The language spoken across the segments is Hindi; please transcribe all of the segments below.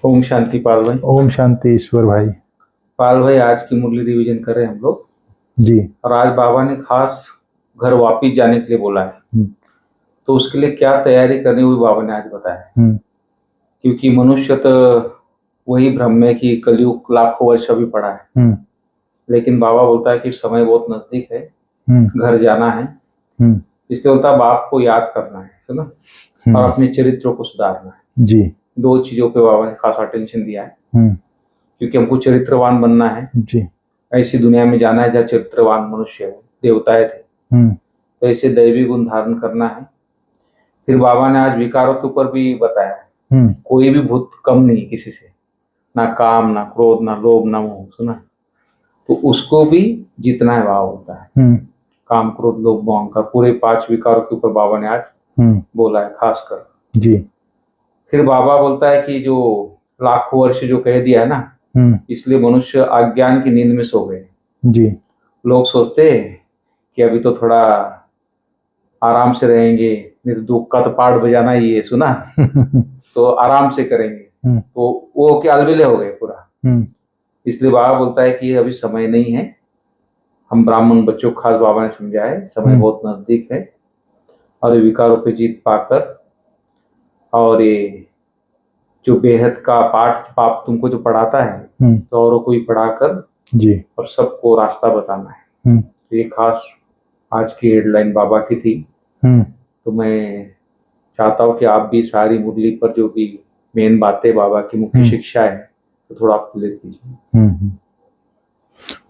ओम शांति पाल भाई। ओम शांति ईश्वर भाई। पाल भाई, आज की मुरली रिवीजन कर रहे हैं हम लोग। जी। और आज बाबा ने खास घर वापिस जाने के लिए बोला है। हम्म। तो उसके लिए क्या तैयारी करनी हुई बाबा ने आज बताया है। हम्म। क्योंकि मनुष्य तो वही भ्रम में कि कलयुग लाखों वर्ष अभी पड़ा है। हम्म। लेकिन बाबा बोलता है कि समय बहुत नजदीक है, हम्म। घर जाना है। हम्म। इसलिए बोलता है बाप को याद करना है, सुना, और अपने चरित्रों को सुधारना है। जी। दो चीजों पे बाबा ने खास अटेंशन दिया है। हम्म। क्योंकि हमको चरित्रवान बनना है। जी। ऐसी दुनिया में जाना है जहाँ चरित्रवान मनुष्य है, देवताएं थे। हम्म। तो ऐसे दैवी गुण धारण करना है। फिर बाबा ने आज विकारों के ऊपर भी बताया है। कोई भी भूत कम नहीं किसी से, ना काम, ना क्रोध, ना लोभ, ना मोह, सुना। तो उसको भी जीतना है, भाव होता है। काम, क्रोध, लोभ, मोह, अहंकार, पूरे 5 विकारों के ऊपर बाबा ने आज बोला है खासकर। जी। फिर बाबा बोलता है कि जो लाखों वर्ष जो कह दिया है ना, इसलिए मनुष्य अज्ञान की नींद में सो गए। जी। लोग सोचते हैं कि अभी तो थोड़ा आराम से रहेंगे, नहीं तो दुख का तो पार्ट बजाना ही है, सुना। तो आराम से करेंगे, तो वो क्या अलविले हो गए पूरा। इसलिए बाबा बोलता है कि अभी समय नहीं है। हम ब्राह्मण बच्चों को खास बाबा ने समझा है, समय बहुत नजदीक है। और ये विकारों पे जीत पाकर, और ये जो बेहद का पाठ पाप तुमको जो पढ़ाता है, तो औरों को भी पढ़ाकर जी, और सबको रास्ता बताना है। तो ये खास आज की हेडलाइन बाबा की थी। तो मैं चाहता हूँ कि आप भी सारी मुरली पर जो भी मेन बातें बाबा की मुख्य शिक्षा है, तो थोड़ा आप ले लीजिए।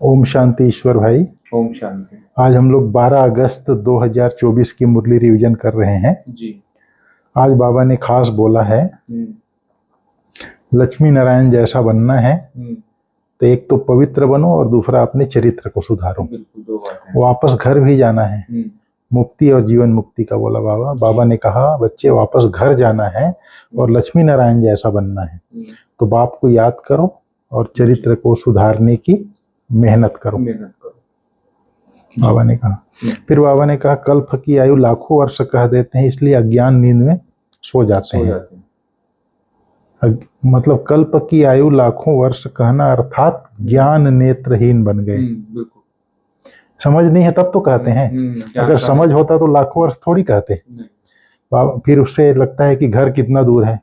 ओम शांति ईश्वर भाई। ओम शांति। आज हम लोग 12 अगस्त 2024 की मुरली रिवीजन कर रहे हैं जी। आज बाबा ने खास बोला है लक्ष्मी नारायण जैसा बनना है, तो एक तो पवित्र बनो और दूसरा अपने चरित्र को सुधारो। बिल्कुल, दो बातें। वापस घर भी जाना है, मुक्ति और जीवन मुक्ति का बोला बाबा। बाबा ने कहा बच्चे वापस घर जाना है और लक्ष्मी नारायण जैसा बनना है, तो बाप को याद करो और चरित्र को सुधारने की मेहनत करो। बाबा ने कहा। फिर बाबा ने कहा कल्प की आयु लाखों वर्ष कह देते हैं, इसलिए अज्ञान नींद में सो जाते हैं। मतलब कल्प की आयु लाखों वर्ष कहना अर्थात ज्ञान नेत्रहीन बन गए। समझ नहीं है तब तो कहते हैं, अगर समझ होता तो लाखों वर्ष थोड़ी कहते। फिर उससे लगता है कि घर कितना दूर है,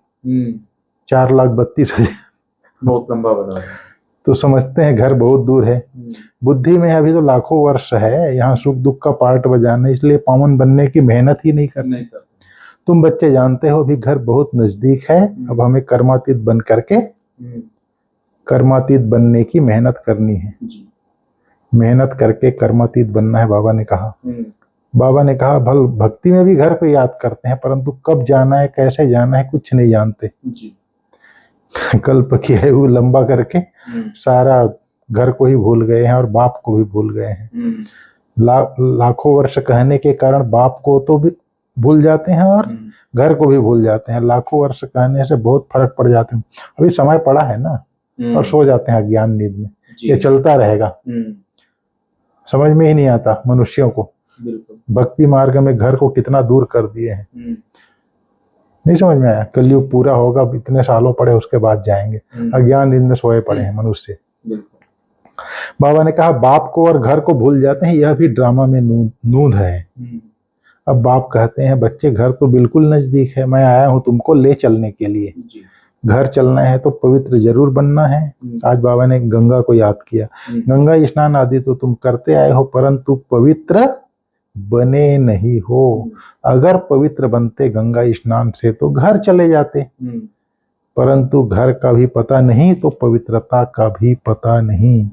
4,32,000, बहुत लंबा बता है। तो समझते हैं घर बहुत दूर है। बुद्धि में अभी तो लाखों वर्ष है, यहाँ सुख दुख का पार्ट बजाना, इसलिए पावन बनने की मेहनत ही नहीं करते। तुम बच्चे जानते हो भी घर बहुत नजदीक है, अब हमें कर्मातीत बन करके कर्मातीत बनने की मेहनत करनी है। मेहनत करके कर्मातीत बनना है, बाबा ने कहा। बाबा ने कहा भल भक्ति में भी घर पे याद करते हैं, परंतु कब जाना है कैसे जाना है कुछ नहीं जानते। कल्प की है वो लंबा करके सारा घर को ही भूल गए हैं और बाप को भी भूल गए हैं। लाखों वर्ष कहने के कारण बाप को तो भी भूल जाते हैं और घर को भी भूल जाते हैं। लाखों वर्ष कहने से बहुत फर्क पड़ जाते हैं। अभी समय पड़ा है ना, और सो जाते हैं अज्ञान नींद में। ये चलता रहेगा, समझ में ही नहीं आता मनुष्यों को। भक्ति मार्ग में घर को कितना दूर कर दिए हैं, नहीं समझ में आया। कलयुग पूरा होगा, इतने सालों पड़े, उसके बाद जाएंगे। अज्ञान नींद में सोए पड़े हैं मनुष्य। बाबा ने कहा बाप को और घर को भूल जाते हैं, यह भी ड्रामा में नूंद है। अब बाप कहते हैं बच्चे घर तो बिल्कुल नजदीक है, मैं आया हूं तुमको ले चलने के लिए। घर चलना है तो पवित्र जरूर बनना है। आज बाबा ने गंगा को याद किया। गंगा स्नान आदि तो तुम करते आए हो, परंतु पवित्र बने नहीं हो। अगर पवित्र बनते गंगा स्नान से तो घर चले जाते, परंतु घर का भी पता नहीं तो पवित्रता का भी पता नहीं।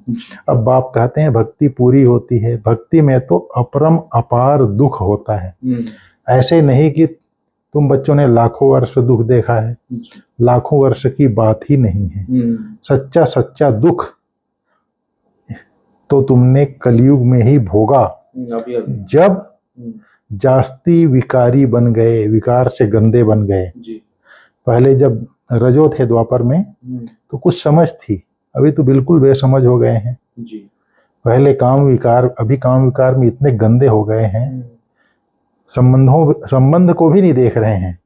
अब बाप कहते हैं भक्ति पूरी होती है, भक्ति में तो अपरम अपार दुख होता है। ऐसे नहीं कि तुम बच्चों ने लाखों वर्ष दुख देखा है, लाखों वर्ष की बात ही नहीं है। सच्चा सच्चा दुख तो तुमने कलयुग में ही भोगा, जब जास्ती विकारी बन गए, विकार से गंदे बन गए। पहले जब रजो थे द्वापर में तो कुछ समझ थी, अभी तो बिल्कुल बेसमझ हो गए हैं। पहले काम विकार, अभी काम विकार में इतने गंदे हो गए हैं, संबंध को भी नहीं देख रहे हैं।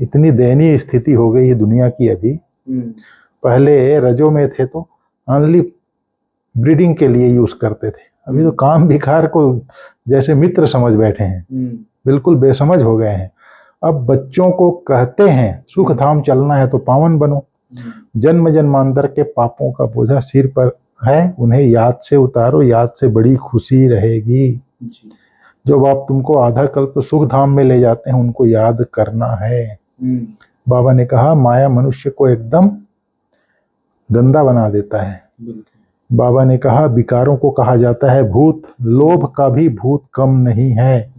इतनी दयनीय स्थिति हो गई है दुनिया की अभी पहले रजो में थे तो ओनली ब्रीडिंग के लिए यूज करते थे, अभी तो काम विकार को जैसे मित्र समझ बैठे हैं, बिल्कुल बेसमझ हो गए हैं। अब बच्चों को कहते हैं सुख धाम चलना है तो पावन बनो, जन्म जन्मांतर के पापों का बोझा सिर पर है, उन्हें याद से उतारो, याद से बड़ी खुशी रहेगी। जो बाप तुमको आधा कल्प सुख धाम में ले जाते हैं उनको याद करना है। बाबा ने कहा माया मनुष्य को एकदम गंदा बना देता है। बाबा ने कहा विकारों को कहा जाता है भूत, लोभ का भी भूत कम नहीं है,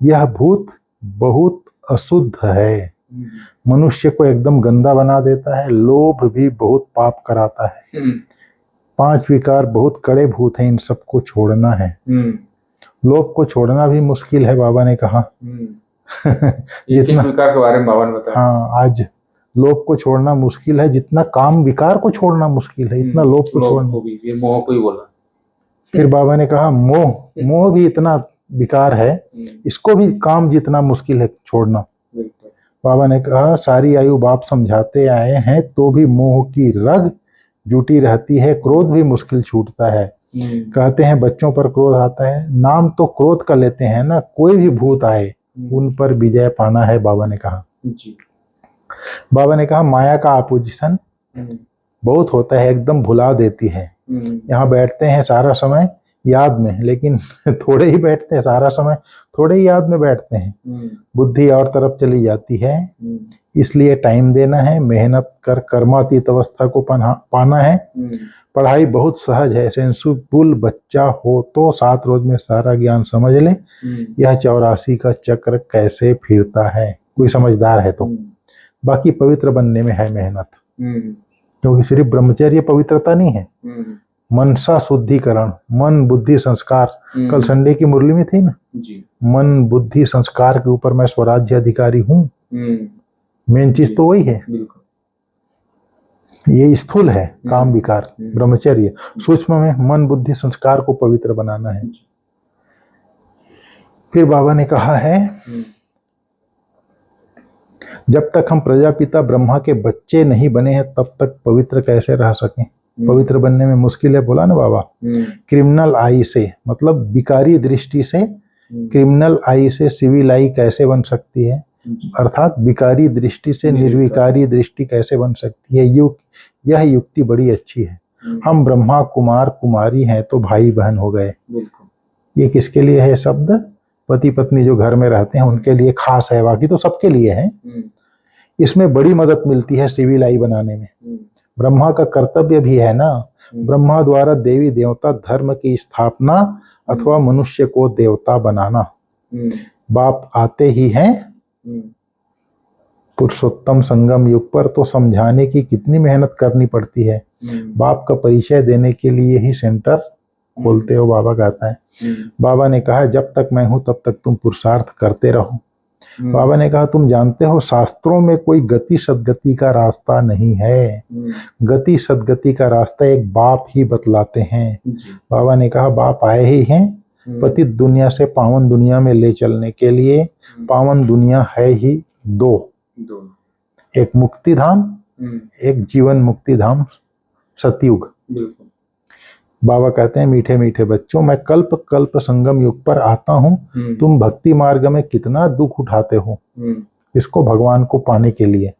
यह भूत बहुत अशुद्ध है, मनुष्य को एकदम गंदा बना देता है। लोभ भी बहुत पाप कराता है। 5 विकार बहुत कड़े भूत हैं, इन सबको छोड़ना है। लोभ को छोड़ना भी मुश्किल है, बाबा ने कहा। जितना विकार के बारे में बाबा ने बताया। हाँ, आज लोभ को छोड़ना मुश्किल है, जितना काम विकार को छोड़ना मुश्किल है इतना लोभ को छोड़ना। मोह को ही बोला। फिर बाबा ने कहा मोह भी इतना विकार है, इसको भी काम जितना मुश्किल है छोड़ना। बाबा ने कहा सारी आयु बाप समझाते आए हैं तो भी मोह की रग जुटी रहती है, क्रोध भी मुश्किल छूटता है। कहते हैं बच्चों पर क्रोध आता है, नाम तो क्रोध का लेते हैं ना, कोई भी भूत आए उन पर विजय पाना है, बाबा ने कहा। बाबा ने कहा माया का अपोजिशन बहुत होता है, एकदम भुला देती है। यहाँ बैठते हैं सारा समय याद में, लेकिन थोड़े ही बैठते हैं, सारा समय थोड़े ही याद में बैठते हैं, बुद्धि और तरफ चली जाती है। इसलिए टाइम देना है, मेहनत कर कर्मातीत अवस्था को पाना है। पढ़ाई बहुत सहज है, सेंसिबल बच्चा हो तो 7 रोज में सारा ज्ञान समझ ले। यह 84 का चक्र कैसे फिरता है, कोई समझदार है तो। बाकी पवित्र बनने में है मेहनत, क्योंकि सिर्फ ब्रह्मचर्य पवित्रता नहीं है, मनसा शुद्धिकरण, मन बुद्धि संस्कार। कल संडे की मुरली में थी ना, मन बुद्धि संस्कार के ऊपर मैं स्वराज्य अधिकारी हूँ। मेन चीज तो वही है, ये स्थूल है काम विकार ब्रह्मचर्य, सूक्ष्म में मन बुद्धि संस्कार को पवित्र बनाना है। फिर बाबा ने कहा है जब तक हम प्रजापिता ब्रह्मा के बच्चे नहीं बने हैं तब तक पवित्र कैसे रह सकें। पवित्र बनने में मुश्किल है, बोला ना बाबा। क्रिमिनल आई से, मतलब विकारी दृष्टि से, क्रिमिनल आई से सिविल आई कैसे बन सकती है, अर्थात विकारी दृष्टि से निर्विकारी दृष्टि कैसे बन सकती है। यह युक्ति बड़ी अच्छी है। हम ब्रह्मा कुमार कुमारी हैं तो भाई बहन हो गए। ये किसके लिए है शब्द? पति पत्नी जो घर में रहते हैं उनके लिए खास है, बाकी तो सबके लिए है। इसमें बड़ी मदद मिलती है सिविल आई बनाने में। ब्रह्मा का कर्तव्य भी है ना, ब्रह्मा द्वारा देवी देवता धर्म की स्थापना अथवा मनुष्य को देवता बनाना। बाप आते ही हैं पुरुषोत्तम संगम युग पर, तो समझाने की कितनी मेहनत करनी पड़ती है। बाप का परिचय देने के लिए ही सेंटर खोलते हो, बाबा कहता है। बाबा ने कहा जब तक मैं हूं तब तक तुम पुरुषार्थ करते रहो। बाबा ने कहा तुम जानते हो शास्त्रों में कोई गति सदगति का रास्ता नहीं है, गति सदगति का रास्ता एक बाप ही बतलाते हैं। बाबा ने कहा बाप आए ही हैं पतित दुनिया से पावन दुनिया में ले चलने के लिए। पावन दुनिया है ही दो, एक मुक्ति धाम, एक जीवन मुक्ति धाम सतयुग। बाबा कहते हैं मीठे मीठे बच्चों, मैं कल्प कल्प संगम युग पर आता हूँ, तुम भक्ति मार्ग में कितना दुख उठाते हो इसको भगवान को पाने के लिए।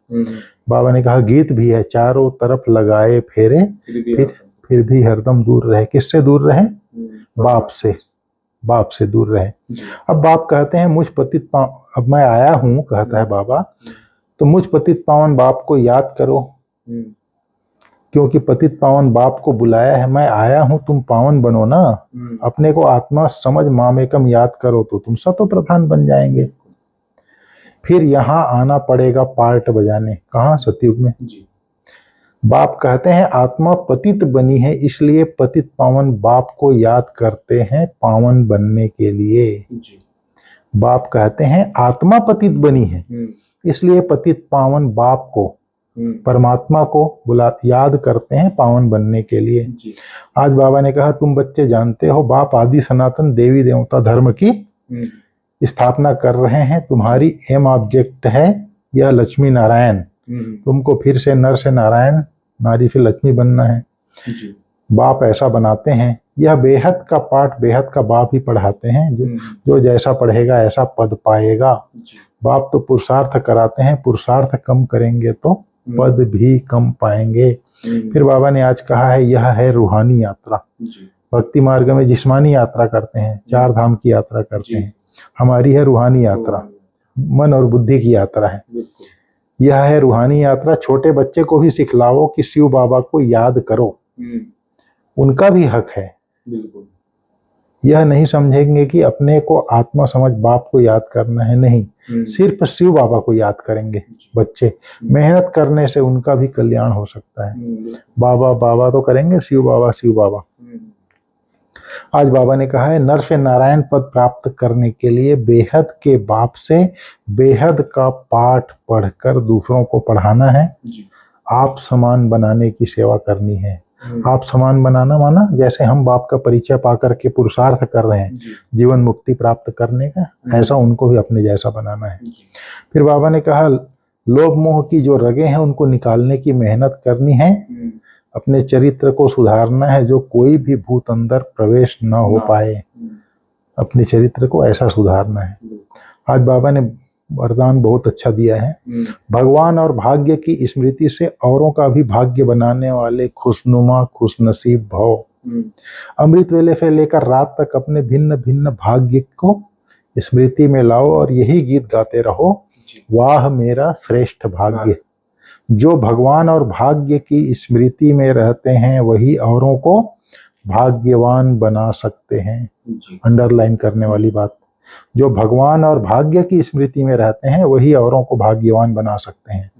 बाबा ने कहा गीत भी है, चारों तरफ लगाए फेरे फिर भी हरदम दूर रहे। किससे दूर रहे? बाप से, बाप से दूर रहे। अब बाप कहते हैं मुझ पतित अब मैं आया हूँ, कहता है बाबा, तो मुझ पतित पावन बाप को याद करो, क्योंकि पतित पावन बाप को बुलाया है। मैं आया हूं, तुम पावन बनो ना। अपने को आत्मा समझ मामेकम याद करो तो तुम सतो प्रधान बन जाएंगे। फिर यहाँ आना पड़ेगा पार्ट बजाने। कहाँ? सतयुग में। बाप कहते हैं आत्मा पतित बनी है, इसलिए पतित पावन बाप को याद करते हैं पावन बनने के लिए। बाप कहते हैं आत्मा पतित बनी है, इसलिए पतित पावन बाप को, परमात्मा को याद करते हैं पावन बनने के लिए। आज बाबा ने कहा तुम बच्चे जानते हो बाप आदि सनातन देवी देवता धर्म की स्थापना कर रहे हैं। तुम्हारी एम ऑब्जेक्ट है यह लक्ष्मी नारायण, तुमको फिर से नर से नारायण, नारी से लक्ष्मी बनना है। जी। बाप ऐसा बनाते हैं। यह बेहद का पाठ बेहद का बाप ही पढ़ाते हैं। जो जैसा पढ़ेगा ऐसा पद पाएगा। बाप तो पुरुषार्थ कराते हैं, पुरुषार्थ कम करेंगे तो पद भी कम पाएंगे। फिर बाबा ने आज कहा है यह है रूहानी यात्रा। भक्ति मार्ग में जिस्मानी यात्रा करते हैं, चार धाम की यात्रा करते हैं, हमारी है रूहानी यात्रा, मन और बुद्धि की यात्रा है। यह है रूहानी यात्रा। छोटे बच्चे को भी सिखलाओ कि शिव बाबा को याद करो, उनका भी हक है। यह नहीं समझेंगे कि अपने को आत्मा समझ बाप को याद करना है, नहीं, सिर्फ शिव बाबा को याद करेंगे बच्चे। मेहनत करने से उनका भी कल्याण हो सकता है। बाबा बाबा तो करेंगे, शिव बाबा शिव बाबा। आज बाबा ने कहा है नर से नारायण पद प्राप्त करने के लिए बेहद के बाप से बेहद का पाठ पढ़कर दूसरों को पढ़ाना है। आप समान बनाने की सेवा करनी है। आप समान बनाना माना जैसे हम बाप का परिचय पा करके पुरुषार्थ कर रहे हैं जीवन मुक्ति प्राप्त करने का, ऐसा उनको भी अपने जैसा बनाना है। फिर बाबा ने कहा लोभ मोह की जो रगे हैं उनको निकालने की मेहनत करनी है। अपने चरित्र को सुधारना है, जो कोई भी भूत अंदर प्रवेश न हो पाए, अपने चरित्र को ऐसा सुधारना है। आज बाबा ने वरदान बहुत अच्छा दिया है। भगवान और भाग्य की स्मृति से औरों का भी भाग्य बनाने वाले खुशनुमा खुशनसीब भव। अमृत वेले से लेकर रात तक अपने भिन्न भिन्न भाग्य को स्मृति में लाओ और यही गीत गाते रहो, वाह मेरा श्रेष्ठ भाग्य। जो भगवान और भाग्य की स्मृति में रहते हैं वही औरों को भाग्यवान बना सकते हैं। अंडरलाइन करने वाली बात, जो भगवान और भाग्य की स्मृति में रहते हैं वही औरों को भाग्यवान बना सकते हैं।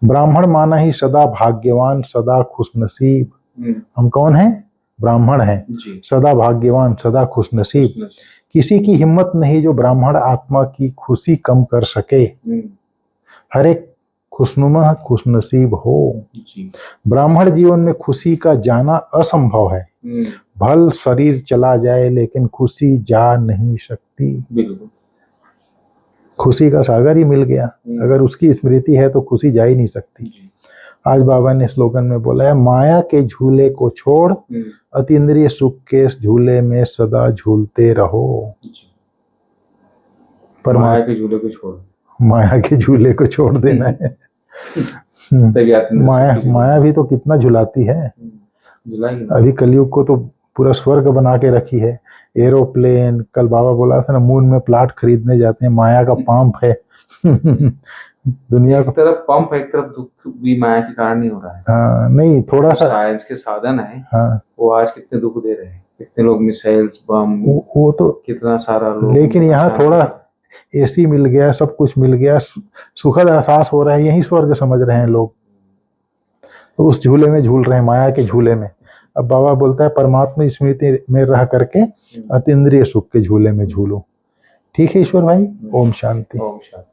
ब्राह्मण माना ही सदा भाग्यवान, सदा खुशनसीब। हम कौन हैं? ब्राह्मण हैं, सदा भाग्यवान, सदा खुशनसीब। किसी की हिम्मत नहीं जो ब्राह्मण आत्मा की खुशी कम कर सके। हर एक खुशनुमा खुशनसीब हो। ब्राह्मण जीवन में खुशी का जाना असंभव है। भल शरीर चला जाए लेकिन खुशी जा नहीं सकती। खुशी का सागर ही मिल गया, अगर उसकी स्मृति है तो खुशी जा ही नहीं सकती। आज बाबा ने स्लोगन में बोला है माया के झूले को छोड़, अतीन्द्रिय सुख के झूले में सदा झूलते रहो। पर माया के झूले को छोड़, माया के झूले को छोड़ देना है। माया भी तो कितना झुलाती है। अभी कलयुग को तो पूरा स्वर्ग बना के रखी है। एरोप्लेन, कल बाबा बोला था ना मून में प्लाट खरीदने जाते हैं, माया का पंप है। दुनिया एक तरफ पंप है, एक तरफ दुख भी माया के कारण ही हो रहा है। हाँ, नहीं थोड़ा सा साइंस के साधन है। हाँ, वो आज कितने दुख दे रहे हैं, कितने लोग मिसाइल्स बम, वो तो कितना सारा लोग। लेकिन यहाँ थोड़ा एसी मिल गया, सब कुछ मिल गया, सुखद एहसास हो रहा है, यही स्वर्ग समझ रहे हैं लोग। तो उस झूले में झूल रहे हैं, माया के झूले में। अब बाबा बोलता है परमात्मा स्मृति में रह करके अतीन्द्रिय सुख के झूले में झूलो। ठीक है ईश्वर भाई, ओम शांति। ओम शांति।